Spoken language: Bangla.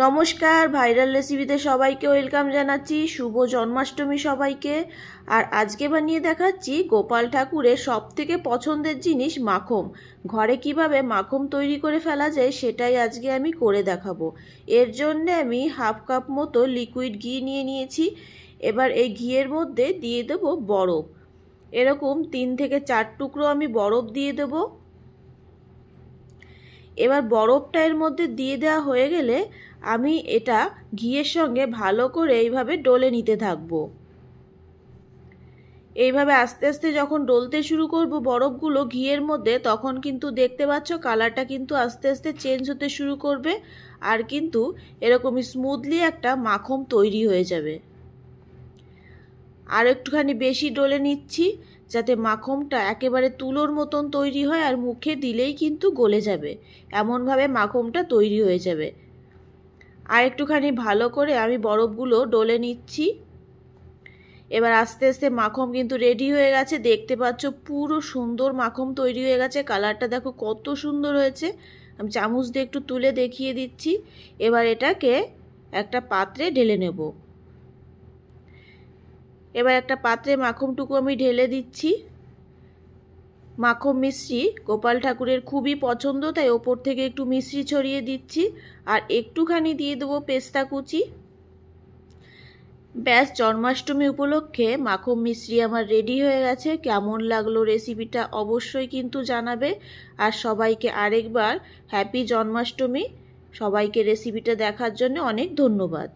নমস্কার, ভাইরাল রেসিপিতে সবাইকে ওয়েলকাম জানাচ্ছি। শুভ জন্মাষ্টমী সবাইকে। আর আজকে বানিয়ে দেখাচ্ছি গোপাল ঠাকুরের সবথেকে পছন্দের জিনিস মাখন। ঘরে কিভাবে মাখন তৈরি করে ফেলা যায় সেটাই আজকে আমি করে দেখাবো। এর জন্য আমি হাফ কাপ মতো লিকুইড ঘি নিয়ে নিয়েছি। এবার এই ঘিয়ের মধ্যে দিয়ে দেব বরফ। এরকম 3 থেকে 4 টুকরো আমি বরফ দিয়ে দেব। এবার বরফটা এর মধ্যে দিয়ে দেওয়া হয়ে গেলে আমি এটা ঘিয়ের সঙ্গে ভালো করে এইভাবে ডলে নিতে থাকবো। এইভাবে আস্তে আস্তে যখন ডলতে শুরু করব বরফগুলো ঘিয়ের মধ্যে, তখন কিন্তু দেখতে পাচ্ছ কালারটা কিন্তু আস্তে আস্তে চেঞ্জ হতে শুরু করবে আর কিন্তু এরকম স্মুথলি একটা মাখন তৈরি হয়ে যাবে। আর একটুখানি বেশি ডলে নিচ্ছি যাতে মাখনটা একেবারে তুলোর মতন তৈরি হয় আর মুখে দিলেই কিন্তু গলে যাবে, এমনভাবে মাখনটা তৈরি হয়ে যাবে। আর একটুখানি ভালো করে আমি বরফগুলো ডলে নিচ্ছি। এবার আস্তে আস্তে মাখন কিন্তু রেডি হয়ে গেছে। দেখতে পাচ্ছ পুরো সুন্দর মাখন তৈরি হয়ে গেছে। কালারটা দেখো কত সুন্দর হয়েছে। আমি চামচ দিয়ে একটু তুলে দেখিয়ে দিচ্ছি। এবার এটাকে একটা পাত্রে ঢেলে নেব। এবার একটা পাত্রে মাখনটুকু আমি ঢেলে দিচ্ছি। মাখন মিশ্রি গোপাল ঠাকুরের খুবই পছন্দ, তাই ওপর থেকে একটু মিশ্রি ছড়িয়ে দিচ্ছি আর একটুখানি দিয়ে দেবো পেস্তা কুচি। ব্যাস, জন্মাষ্টমী উপলক্ষে মাখন মিশ্রি আমার রেডি হয়ে গেছে। কেমন লাগলো রেসিপিটা অবশ্যই কিন্তু জানাবে। আর সবাইকে আরেকবার হ্যাপি জন্মাষ্টমী। সবাইকে রেসিপিটা দেখার জন্য অনেক ধন্যবাদ।